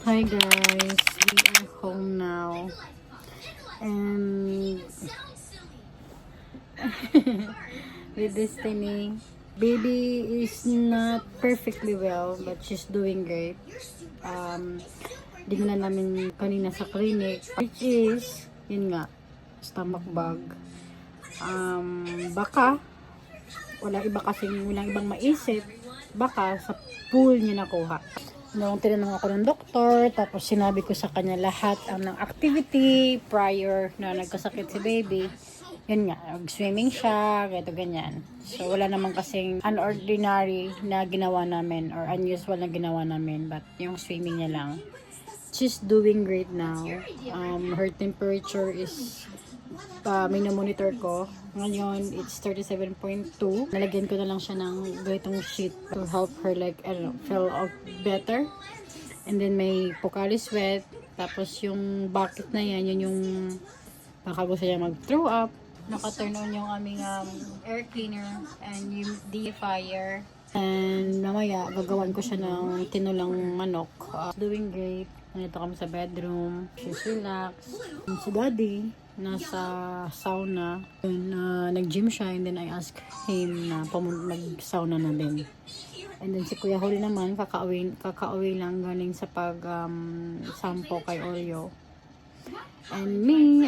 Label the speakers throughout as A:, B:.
A: Hi guys, we are home now and with Destiny. Baby is not perfectly well but she's doing great. Dinala namin kanina sa clinic which is, yun nga, stomach bug. Baka walang ibang maisip, baka sa pool niya nakuha. Nung tinanong ako ng doktor, tapos sinabi ko sa kanya lahat ng activity prior na nagkasakit si baby. Yun nga, swimming siya, ganito ganyan. So, wala naman kasing unordinary na ginawa namin or unusual na ginawa namin, but yung swimming niya lang. She's doing great now. Her temperature is minomonitor ko. Ngayon, it's 37.2. Nalagyan ko na lang siya ng ganitong sheet to help her like, I don't know, feel better. And then may Pocari Sweat. Tapos yung bucket na yan, yun yung baka gusto niya mag-throw up. Naka-turn on yung aming air cleaner and yung dehumidifier. And mamaya, gagawan ko siya ng tinulang manok. Doing great. Nandito kami sa bedroom. She's relaxed. Si Daddy, nasa sauna. Nag-gym siya and then I asked him na mag-sauna na din. And then si Kuya Huli naman, kakauwi lang galing sa sampo kay Oreo. And me,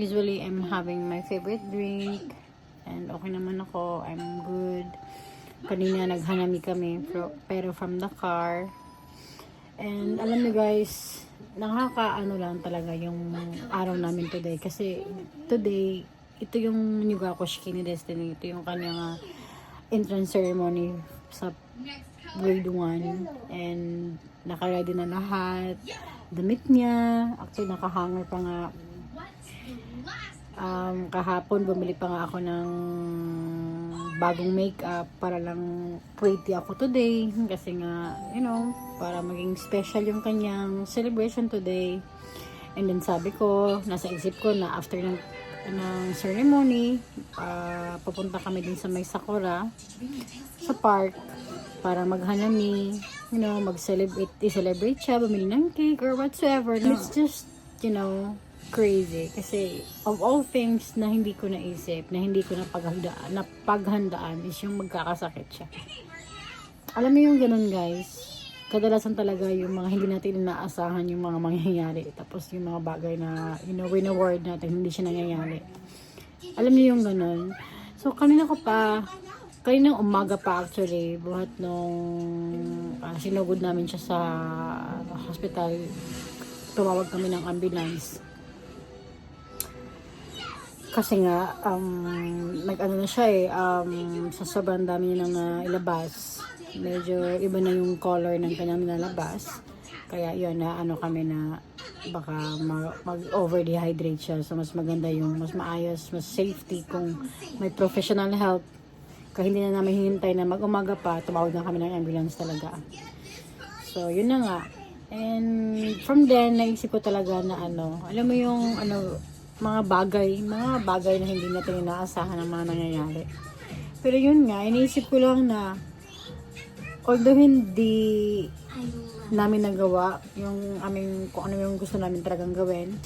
A: usually I'm having my favorite drink. And okay naman ako, I'm good. Kanina naghanami kami, pero from the car. And alam niyo guys, nakakaano lang talaga yung araw namin today. Kasi today, ito yung Nyugakoshiki ni Destiny. Ito yung kanyang entrance ceremony sa grade 1. And naka-ready na lahat. Damit niya. Actually, nakahanger pa nga. Kahapon, bumili pa nga ako ng bagong makeup para lang pretty ako today. Kasi nga, you know, para maging special yung kanyang celebration today. And then sabi ko, nasa isip ko na after ng ceremony, pupunta kami din sa may Sakura, sa park, para maghanami, you know, i-celebrate siya, bumili ng cake or whatsoever. No? It's just, you know, crazy. Kasi of all things na hindi ko naisip, na hindi ko napaghandaan is yung magkakasakit siya. Alam mo yung ganun guys, kadalasan talaga yung mga hindi natin inaasahan yung mga mangyayari. Tapos yung mga bagay na, you know, win-award natin, hindi siya nangyayari. Alam niyo yung ganun. So, kaninang umaga pa actually, buhat nung sinugod namin siya sa hospital, tumawag kami ng ambulance. Kasi nga, nag-ano na siya sa sobrang dami niya nang ilabas. Medyo iba na yung color ng kanyang nilalabas. Kaya yun, kami na baka mag-over-dehydrate siya. So, mas maganda yung, mas maayos, mas safety kung may professional help. Kaya hindi na namin hinintay na mag-umaga pa, tumawag na kami ng ambulance talaga. So, yun na nga. And from then, naisip ko talaga na alam mo yung mga bagay na hindi natin inaasahan ng mga nangyayari. Pero yun nga, iniisip ko lang na although hindi namin nagawa kung ano yung gusto namin talagang gawin,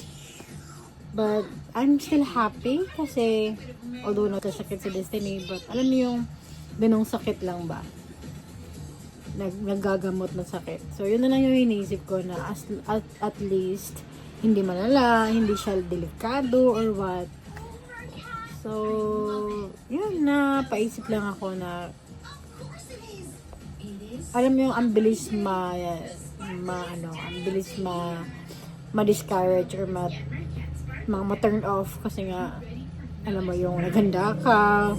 A: but I'm still happy kasi although nagkasakit si Destiny, but alam niyo yung ganong sakit lang ba? Naggagamot ng sakit. So yun na lang yung iniisip ko na at least hindi malala, hindi siya delikado or what. So, yun na, paisip lang ako na alam mo yung ang bilis ma-discourage or ma-turn off kasi nga alam mo yung naganda ka,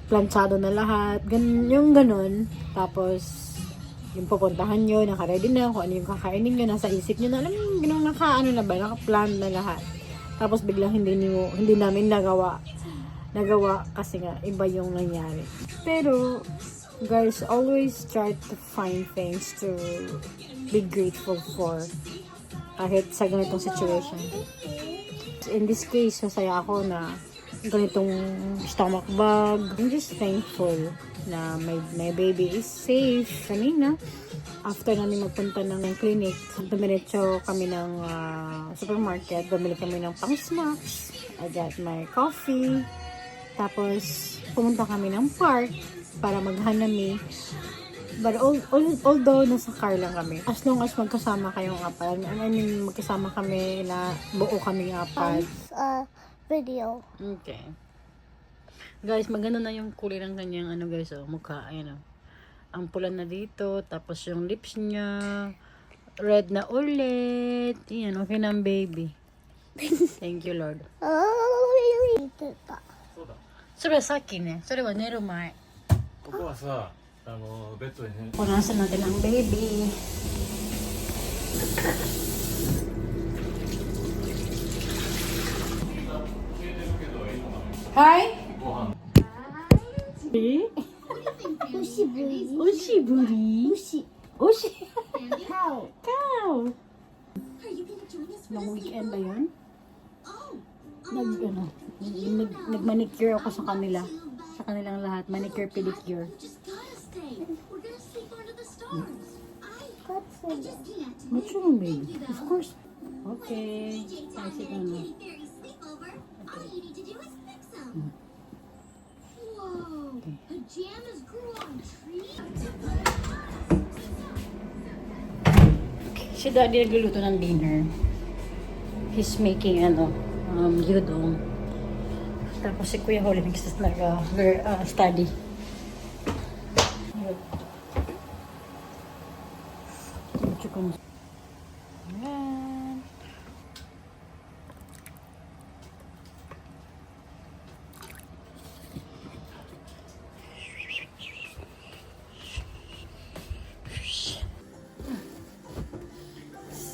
A: planchado na lahat, yung ganun. Tapos yung pupuntahan nyo, naka-ready na, kung ano yung kakainin nyo, nasa isip nyo na, alam mo, naka-plan na lahat. Tapos biglang hindi namin nagawa kasi nga, iba yung nangyari. Pero, guys, always try to find things to be grateful for, kahit sa ganitong situation. In this case, masaya ako na ganitong stomach bug. I'm just thankful na my baby is safe kanina. after namin magpunta ng clinic, dumiretso kami ng supermarket, bumili kami ng pang-snacks. I got my coffee. Tapos, pumunta kami ng park para maghanami. But although nasa car lang kami, as long as magkasama kayong apat, I mean, magkasama kami na buo kami apat.
B: Video.
A: Okay. Guys, maganda na yung kulay ng kanyang guys, mukha. Ayan ang pula na dito, tapos yung lips niya, red na ulit. Ayan, okay na ang baby. Thank you, Lord. So, sa akin so, diba, nero mai.
C: ここはさ、ベッドにね。
A: Punasan natin ang baby. Hi!
C: ご飯。
A: Eh?
B: Ushiburi.
A: Oshiburi?
B: Ushi.
A: Oshi?
B: Cow.
A: Cow! Nung weekend ba yun? Nag-manicure ako sa kanila. Sa kanilang lahat. Manicure, pedicure. What's wrong, baby? Of course. Okay. Kasi ano. Si Daddy nagluluto ng dinner. He's making gyudon. Tapos si Kuya Holly nag-study. Ayan.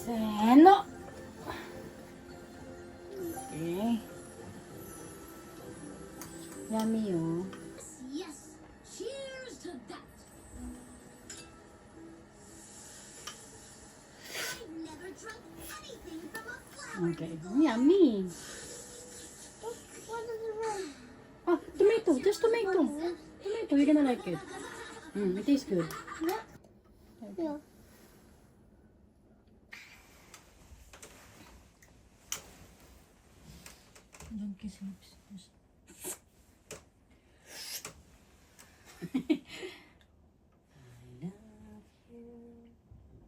A: Seno. Okay. Yummy, oh.
D: Yes. Cheers to that. I've never drunk anything from a flower.
A: Okay. Yummy.
B: What is it wrong?
A: Oh, tomato. Just tomato. Tomato. You're gonna like it. It tastes good.
B: Yeah.
A: Don't kiss lips.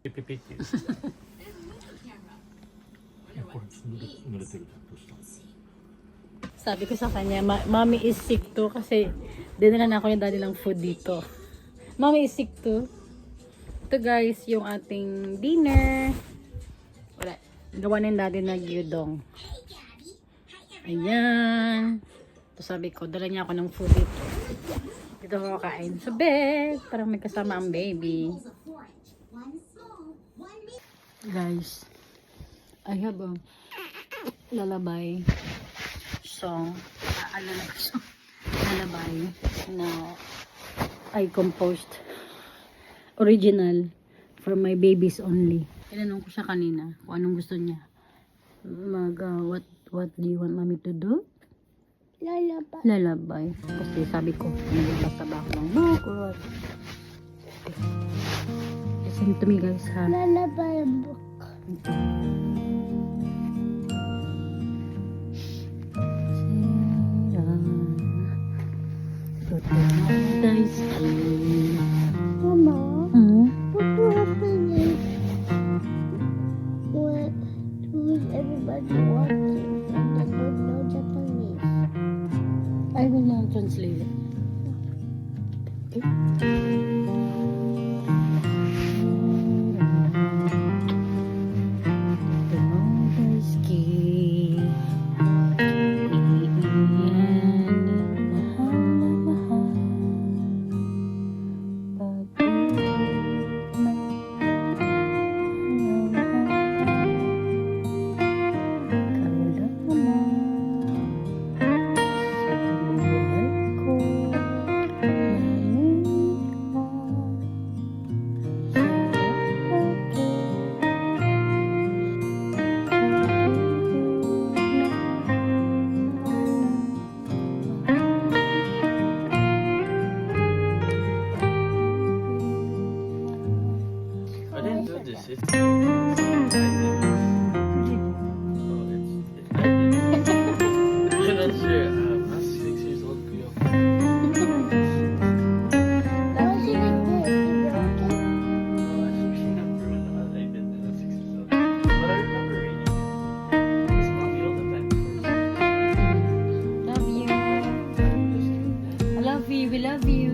C: ピピピっていう。これ濡れてるじゃん。どうしたの？
A: Sabi ko sa kanya, Mommy is sick too kasi dinala na ako ni Daddy ng food dito. Mommy is sick too. Ito guys, yung ating dinner. Wala. Gawa ni Daddy na gyudon. Ayan. Ito sabi ko, dala niya ako ng food dito. Dito ako kain sa bed. Parang may kasama ang baby. Guys, I have a lullaby song. Lullaby na I composed. Original for my babies only. Tinanong ko siya kanina kung anong gusto niya. What do you want mommy to do?
B: Lullaby.
A: Lullaby. Kasi sabi ko, nagbabasa ba ako ng book or what? Listen to me guys ha.
B: Lullaby book. Mama,
A: Hmm?
B: what will happen if when everybody watching and they don't know Japanese?
A: I will now translate it. Okay.
E: didn't do this. It's. I did. Oh, it's. I'm not sure. I'm 6 years old. Kuya.
B: Why is it like this? Is it okay?
E: I remember when I did it at 6 years old. But I remember reading it. It's mommy all the time.
A: Love you. I love you. We love you.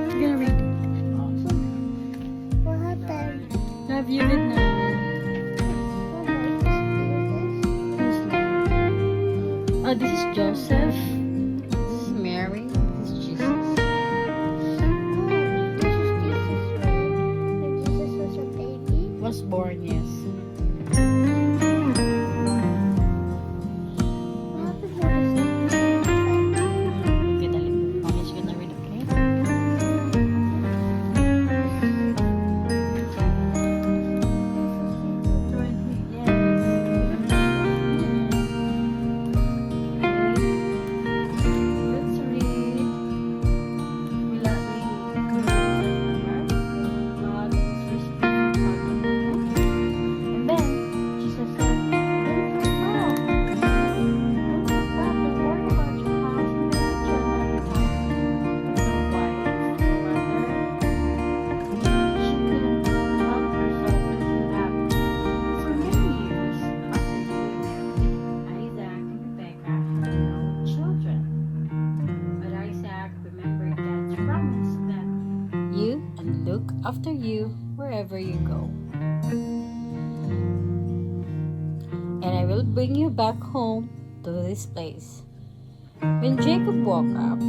A: You're gonna read.
B: What happened?
A: Love you. Good night. Oh, this is Joseph. This is Mary. This is Jesus.
B: Oh, this is Jesus when Jesus was a baby.
A: Was born, yes.
B: What happened to this?
A: Okay, dali. Mommy's gonna read, okay? Let's read. We love you. God is responsible. And then, Jesus said, don't worry about your house and your children. Don't wife, no wonder. She couldn't help herself and laugh. For many years after doing that, Isaac and Rebecca had no children. But Isaac remembered God's promise that you and look after you wherever you go. And I will bring you back home to this place. When Jacob woke up,